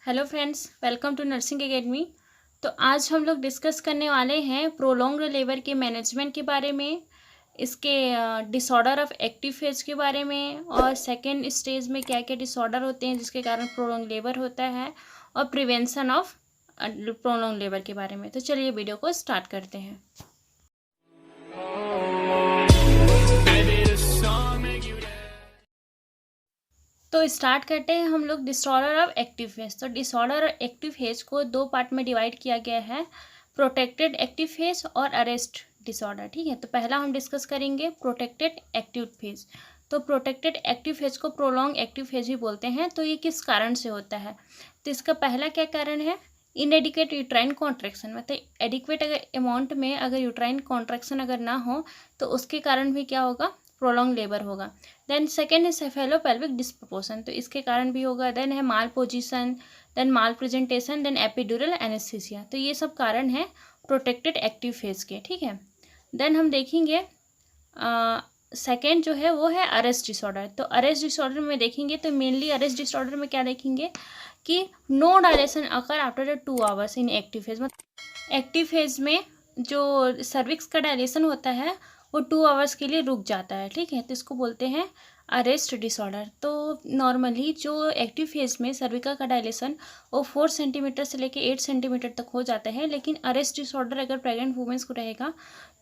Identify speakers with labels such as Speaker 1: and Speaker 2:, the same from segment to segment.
Speaker 1: Hello friends, welcome to nursing academy. तो आज हम लोग डिस्कस करने वाले हैं प्रोलॉन्ग्ड लेबर के मैनेजमेंट के बारे में, इसके डिसऑर्डर ऑफ एक्टिव फेज के बारे में, और सेकेंड स्टेज में क्या क्या डिसऑर्डर होते हैं जिसके कारण प्रोलॉन्ग लेबर होता है, और प्रिवेंशन ऑफ प्रोलॉन्ग लेबर के बारे में। तो चलिए वीडियो को स्टार्ट करते हैं। तो स्टार्ट करते हैं हम लोग डिसऑर्डर ऑफ एक्टिव फेज। तो डिसऑर्डर ऑफ एक्टिव फेज को दो पार्ट में डिवाइड किया गया है, प्रोटेक्टेड एक्टिव फेज और अरेस्ट डिसऑर्डर। ठीक है, तो पहला हम डिस्कस करेंगे प्रोटेक्टेड एक्टिव फेज। तो प्रोटेक्टेड एक्टिव फेज को प्रोलॉन्ग एक्टिव फेज भी बोलते हैं। तो ये किस कारण से होता है? तो इसका पहला क्या कारण है? इनएडिक्वेट यूट्राइन कॉन्ट्रैक्शन, मतलब एडिक्वेट अगर अमाउंट में अगर यूट्राइन कॉन्ट्रैक्शन अगर ना हो तो उसके कारण भी क्या होगा? प्रोलॉन्ग लेबर होगा। देन सेकेंड है सेफेलोपेल्विक डिस्प्रोपोर्शन, तो इसके कारण भी होगा। देन है माल पोजिशन, देन माल प्रेजेंटेशन, देन एपिड्यूरल एनेस्थीसिया। तो ये सब कारण है प्रोटेक्टेड एक्टिव फेज के। ठीक है, देन हम देखेंगे सेकेंड जो है वो है अरेस्ट डिसऑर्डर। तो अरेस्ट डिसऑर्डर में देखेंगे तो मेनली अरेस्ट डिसऑर्डर में क्या देखेंगे कि no dilation occur after 2 hours in active phase. मतलब एक्टिव फेज में जो सर्विक्स का डायलेशन होता है वो 2 आवर्स के लिए रुक जाता है। ठीक है, तो इसको बोलते हैं अरेस्ट डिसऑर्डर। तो नॉर्मली जो एक्टिव फेज में सर्विकल का डायलेशन वो 4 सेंटीमीटर से लेके 8 सेंटीमीटर तक हो जाता है, लेकिन अरेस्ट डिसऑर्डर अगर प्रेग्नेंट वुमेन्स को रहेगा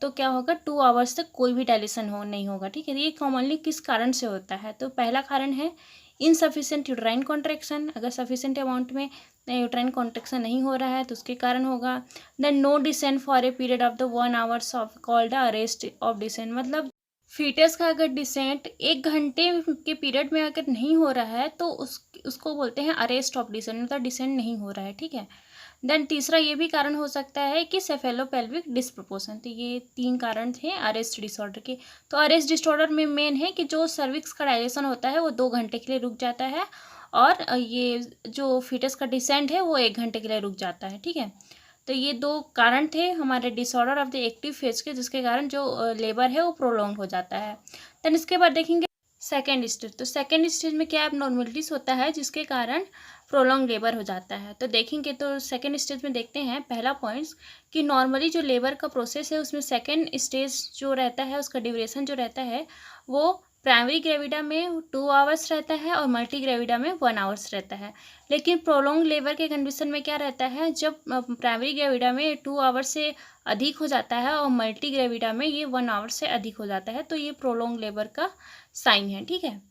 Speaker 1: तो क्या होगा? 2 आवर्स तक कोई भी डायलेशन नहीं होगा। ठीक है, ये कॉमनली किस कारण से होता है? तो पहला कारण है इनसफिशिएंट यूट्राइन कॉन्ट्रैक्शन। अगर सफिशिएंट अमाउंट में यूट्राइन कॉन्ट्रैक्शन नहीं हो रहा है तो उसके कारण होगा। Then no descent for a period of the 1 hours of called arrest of descent. मतलब फीटस का अगर डिसेंट 1 घंटे के पीरियड में अगर नहीं हो रहा है तो उसको बोलते हैं अरेस्ट ऑफ डिसेंट, मतलब डिसेंट नहीं हो रहा है। ठीक है, देन तीसरा ये भी कारण हो सकता है कि सेफेलोपेल्विक डिस्प्रोपोर्शन। तो ये 3 कारण थे अरेस्ट डिसऑर्डर के। तो अरेस्ट डिसऑर्डर में मेन है कि जो सर्विक्स का डायलेशन होता है वो 2 घंटे के लिए रुक जाता है, और ये जो फीटस का डिसेंट है वो 1 घंटे के लिए रुक जाता है। ठीक है, तो ये 2 कारण थे हमारे disorder of the active phase के, जिसके कारण जो लेबर है वो प्रोलॉन्ग हो जाता है। देन इसके बाद देखेंगे सेकेंड स्टेज। तो सेकेंड स्टेज में क्या एबनॉर्मलिटीज होता है जिसके कारण प्रोलॉन्ग लेबर हो जाता है? तो देखेंगे तो सेकेंड स्टेज में देखते हैं पहला पॉइंट्स कि नॉर्मली जो लेबर का प्रोसेस है उसमें सेकेंड स्टेज जो रहता है उसका ड्यूरेशन जो रहता है वो प्राइमरी ग्रेविडा में 2 आवर्स रहता है और मल्टी ग्रेविडा में 1 आवर्स रहता है। लेकिन प्रोलॉन्ग लेबर के कंडीशन में क्या रहता है? जब प्राइमरी ग्रेविडा में 2 आवर्स से अधिक हो जाता है और मल्टी ग्रेविडा में ये 1 आवर से अधिक हो जाता है, तो ये प्रोलॉन्ग लेबर का साइन है। ठीक है,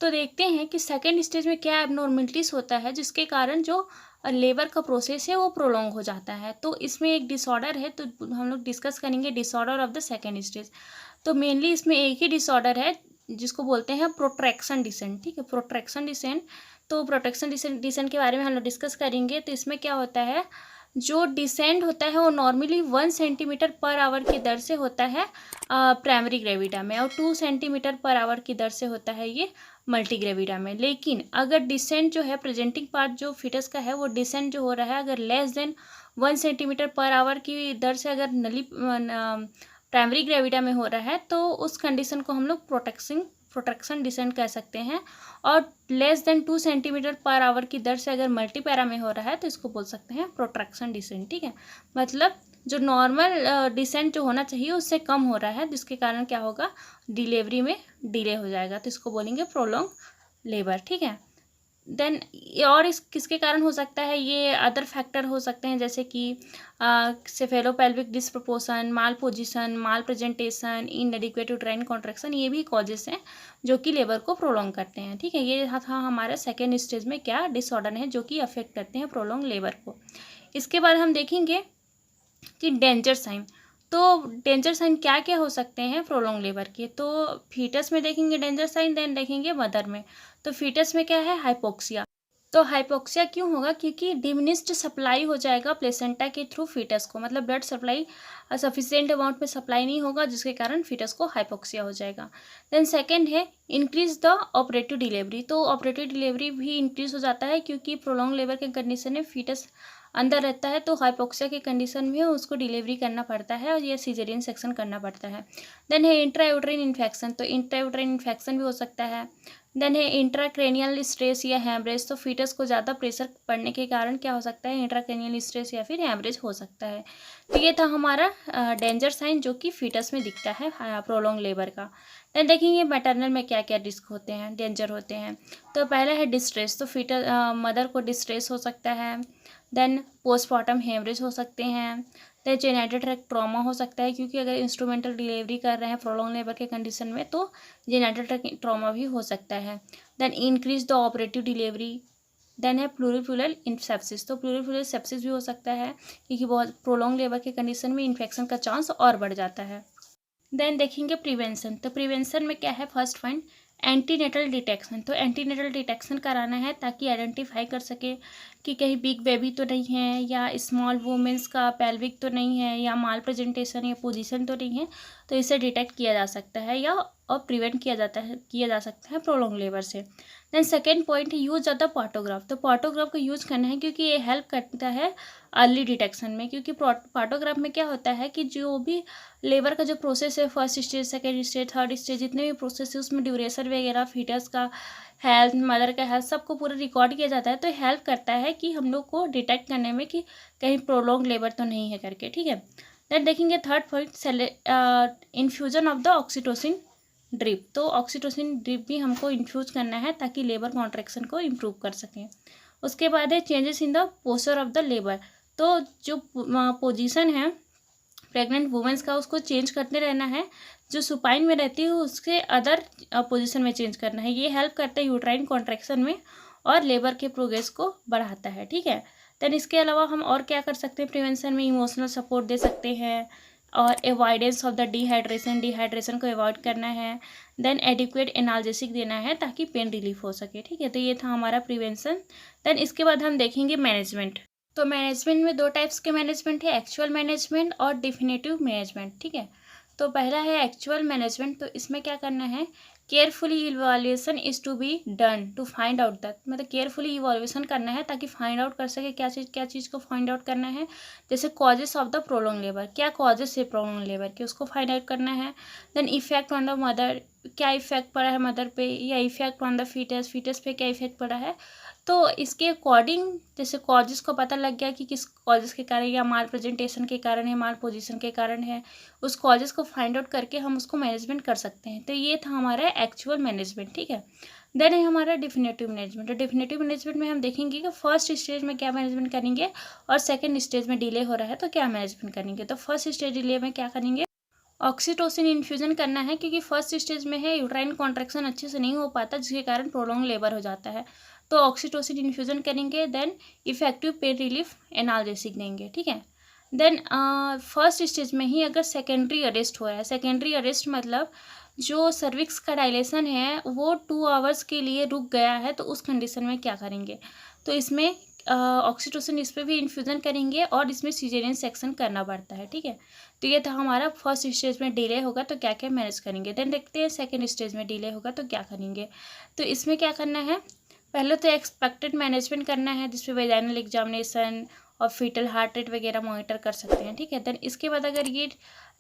Speaker 1: तो देखते हैं कि सेकेंड स्टेज में क्या एबनॉर्मलिटीज होता है जिसके कारण जो लेबर का प्रोसेस है वो प्रोलॉन्ग हो जाता है। तो इसमें एक डिसऑर्डर है, तो हम लोग डिस्कस करेंगे disorder of the second stage. तो मेनली इसमें एक ही डिसऑर्डर है जिसको बोलते हैं प्रोट्रैक्शन डिसेंट। ठीक है, प्रोट्रैक्शन डिसेंट। तो प्रोट्रैक्शन डिसेंट के बारे में हम लोग डिस्कस करेंगे। तो इसमें क्या होता है? जो डिसेंट होता है वो नॉर्मली 1 सेंटीमीटर पर आवर की दर से होता है प्राइमरी ग्रेविडा में, और 2 सेंटीमीटर पर आवर की दर से होता है ये मल्टी ग्रेविडा में। लेकिन अगर डिसेंट जो है प्रेजेंटिंग पार्ट जो फीटस का है वो डिसेंट जो हो रहा है अगर less than 1 centimetre per hour की दर से अगर प्राइमरी ग्रेविडा में हो रहा है तो उस कंडीशन को हम लोग प्रोट्रैक्शन डिसेंट कह सकते हैं। और less than 2 centimetre per hour की दर से अगर मल्टी पैरा में हो रहा है तो इसको बोल सकते हैं प्रोट्रैक्शन डिसेंट। ठीक है, मतलब जो नॉर्मल डिसेंट जो होना चाहिए उससे कम हो रहा है, जिसके कारण क्या होगा? डिलीवरी में डिले हो जाएगा, तो इसको बोलेंगे प्रोलॉन्ग लेबर। ठीक है, देन और इस किसके कारण हो सकता है? ये अदर फैक्टर हो सकते हैं जैसे कि सेफेलोपेल्विक डिस्प्रोपोर्शन, माल पोजिशन, माल प्रेजेंटेशन, इनएडिक्वेट यूट्राइन कॉन्ट्रैक्शन, ये भी कॉजेस हैं जो कि लेबर को प्रोलॉन्ग करते हैं। ठीक है, ये था हमारा सेकेंड स्टेज में क्या डिसऑर्डर है जो कि अफेक्ट करते हैं प्रोलॉन्ग लेबर को। इसके बाद हम देखेंगे कि डेंजर साइन। तो डेंजर साइन क्या क्या हो सकते हैं प्रोलॉन्ग लेबर के? तो फीटस में देखेंगे डेंजर साइन, देन देखेंगे मदर में। तो फीटस में क्या है? हाइपोक्सिया। तो हाइपोक्सिया क्यों होगा? क्योंकि डिमिनिस्ड सप्लाई हो जाएगा प्लेसेंटा के थ्रू फीटस को, मतलब ब्लड सप्लाई सफिशिएंट अमाउंट में सप्लाई नहीं होगा जिसके कारण फीटस को हाइपोक्सिया हो जाएगा। देन सेकेंड है इंक्रीज द ऑपरेटिव डिलीवरी। तो ऑपरेटिव डिलीवरी भी इंक्रीज हो जाता है क्योंकि प्रोलॉन्ग लेबर के कंडीशन में फीटस अंदर रहता है, तो हाइपोक्सिया के कंडीशन में उसको डिलीवरी करना पड़ता है और ये सीजरियन सेक्शन करना पड़ता है। देन है इंट्रायूट्राइन इन्फेक्शन। तो इंट्रायूट्राइन इन्फेक्शन भी हो सकता है। देन है इंट्राक्रेनियल स्ट्रेस या हैमरेज। तो फीटस को ज़्यादा प्रेशर पड़ने के कारण क्या हो सकता है, इंट्राक्रेनियल स्ट्रेस या फिर हैमरेज हो सकता है। तो ये था हमारा डेंजर साइन जो कि फीटस में दिखता है प्रोलॉन्ग लेबर का। देन देखेंगे मैटरनल में क्या क्या रिस्क होते हैं, डेंजर होते हैं। तो पहला है डिस्ट्रेस। तो फीटस मदर को डिस्ट्रेस हो सकता है। देन पोस्टमार्टम हेमरेज हो सकते हैं। देन जेनेटिक ट्रॉमा हो सकता है, क्योंकि अगर इंस्ट्रूमेंटल डिलीवरी कर रहे हैं प्रोलॉन्ग लेबर के कंडीशन में तो जेनेटिक ट्रॉमा भी हो सकता है। Then increase the operative delivery. Then है प्लूरिपुलर सेप्सिस। तो प्लूरिपुलर सेप्सिस भी हो सकता है, क्योंकि बहुत प्रोलॉन्ग लेबर के कंडीशन में इन्फेक्शन का चांस और बढ़ जाता है। देन देखेंगे प्रिवेंशन। तो प्रिवेंशन में क्या है, फर्स्ट पॉइंट एंटीनेटल डिटेक्शन। तो एंटीनेटल डिटेक्शन कराना है ताकि आइडेंटिफाई कर सके कि कहीं बिग बेबी तो नहीं है, या स्मॉल वुमेंस का पेल्विक तो नहीं है, या माल प्रेजेंटेशन या पोजीशन तो नहीं है। तो इसे डिटेक्ट किया जा सकता है या और प्रिवेंट किया जा सकता है प्रोलॉन्ग लेबर से। देन सेकेंड पॉइंट है यूज ऑफ द पार्टोग्राफ। तो पार्टोग्राफ का यूज़ करना है, क्योंकि ये हेल्प करता है अर्ली डिटेक्शन में। क्योंकि पार्टोग्राफ में क्या होता है कि जो भी लेबर का जो प्रोसेस है, first stage, second stage, third stage, जितने भी प्रोसेस है उसमें ड्यूरेशन वगैरह, फीटस का हेल्थ, मदर का हेल्थ, सबको पूरा रिकॉर्ड किया जाता है। तो हेल्प करता है कि हम लोग को डिटेक्ट करने में कि कहीं प्रोलॉन्ग लेबर तो नहीं है करके, ठीक है। देन देखेंगे third point infusion of the oxytocin drip. तो ऑक्सीटोसिन ड्रिप भी हमको इन्फ्यूज करना है ताकि लेबर कॉन्ट्रैक्शन को इम्प्रूव कर सकें। उसके बाद है changes in the posture of the labour. तो जो पोजीशन है प्रेग्नेंट वुमेंस का, उसको चेंज करते रहना है। जो सुपाइन में रहती है उसके अदर पोजीशन में चेंज करना है। ये हेल्प करता है यूट्राइन कॉन्ट्रैक्शन में और लेबर के प्रोग्रेस को बढ़ाता है, ठीक है। देन इसके अलावा हम और क्या कर सकते हैं, प्रिवेंशन में इमोशनल सपोर्ट दे सकते हैं और अवॉइडेंस ऑफ द डिहाइड्रेशन को अवॉइड करना है। देन एडिक्वेट एनाल्जेसिक देना है ताकि पेन रिलीफ हो सके, ठीक है। तो ये था हमारा प्रिवेंशन। देन इसके बाद हम देखेंगे मैनेजमेंट। तो मैनेजमेंट में दो टाइप्स के मैनेजमेंट है, एक्चुअल मैनेजमेंट और डिफिनेटिव मैनेजमेंट, ठीक है। तो पहला है एक्चुअल मैनेजमेंट। तो इसमें क्या करना है, carefully evaluation is to be done to find out that. मतलब केयरफुली इवैल्यूएशन करना है ताकि फाइंड आउट कर सके क्या चीज़ को फाइंड आउट करना है। जैसे causes of the prolong labour, क्या कॉजेस है प्रोलॉन्ग लेबर के, उसको फाइंड आउट करना है। Then effect on the mother, क्या इफेक्ट पड़ा है मदर पे, या इफेक्ट ऑन द फीटस पे क्या इफेक्ट पड़ा है। तो इसके अकॉर्डिंग जैसे कॉजेस को पता लग गया कि किस कॉजेस के कारण, या माल प्रेजेंटेशन के कारण है, माल पोजीशन के कारण है, उस कॉजेस को फाइंड आउट करके हम उसको मैनेजमेंट कर सकते हैं। तो ये था हमारा एक्चुअल मैनेजमेंट, ठीक है। देन है हमारा डिफिनेटिव मैनेजमेंट। तो डिफिनेटिव मैनेजमेंट में हम देखेंगे कि फर्स्ट स्टेज में क्या मैनेजमेंट करेंगे और सेकेंड स्टेज में डिले हो रहा है तो क्या मैनेजमेंट करेंगे। तो फर्स्ट स्टेज डिले में क्या करेंगे, ऑक्सीटोसिन इन्फ्यूजन करना है, क्योंकि फर्स्ट स्टेज में है यूट्राइन कॉन्ट्रैक्शन अच्छे से नहीं हो पाता जिसके कारण प्रोलॉन्ग लेबर हो जाता है। तो ऑक्सीटोसिन इन्फ्यूजन करेंगे। Then effective pain relief analgesic देंगे, ठीक है। देन फर्स्ट स्टेज में ही अगर सेकेंडरी अरेस्ट हो रहा है, सेकेंडरी अरेस्ट मतलब जो सर्विक्स का डायलेशन है वो 2 आवर्स के लिए रुक गया है, तो उस कंडीशन में क्या करेंगे। तो इसमें ऑक्सीटोसिन इस पर भी इन्फ्यूज़न करेंगे और इसमें सीजेरियन सेक्शन करना पड़ता है, ठीक है। तो ये था हमारा फर्स्ट स्टेज में डिले होगा तो क्या क्या मैनेज करेंगे। देन देखते हैं सेकेंड स्टेज में डिले होगा तो क्या करेंगे। तो इसमें क्या करना है, पहले तो एक्सपेक्टेड मैनेजमेंट करना है जिसपे वेजाइनल एग्जामिनेशन और फीटल हार्ट रेट वगैरह मॉनिटर कर सकते हैं, ठीक है। देन इसके बाद अगर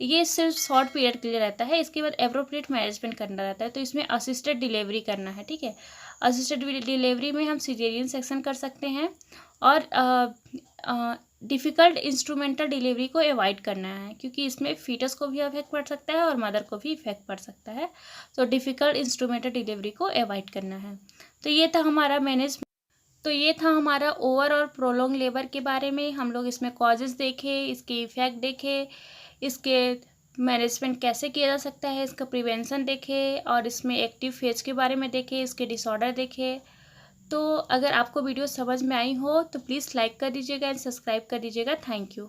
Speaker 1: ये सिर्फ शॉर्ट पीरियड के लिए रहता है, इसके बाद एप्रोप्रिएट मैनेजमेंट करना रहता है। तो इसमें असिस्टेड डिलीवरी करना है, ठीक है। असिस्टेड डिलीवरी में हम सीजेरियन सेक्शन कर सकते हैं और डिफ़िकल्ट इंस्ट्रूमेंटल डिलीवरी को अवॉइड करना है, क्योंकि इसमें फीटस को भी इफेक्ट पड़ सकता है और मदर को भी इफेक्ट पड़ सकता है। तो डिफ़िकल्ट इंस्ट्रूमेंटल डिलीवरी को अवॉइड करना है। तो ये था हमारा ओवर और प्रोलॉन्ग लेबर के बारे में। हम लोग इसमें कॉजेज़ देखे, इसके इफ़ेक्ट देखे, इसके मैनेजमेंट कैसे किया जा सकता है, इसका प्रिवेंशन देखे और इसमें एक्टिव फेज के बारे में देखे, इसके डिसऑर्डर देखे। तो अगर आपको वीडियो समझ में आई हो तो प्लीज़ लाइक कर दीजिएगा एंड सब्सक्राइब कर दीजिएगा। Thank you.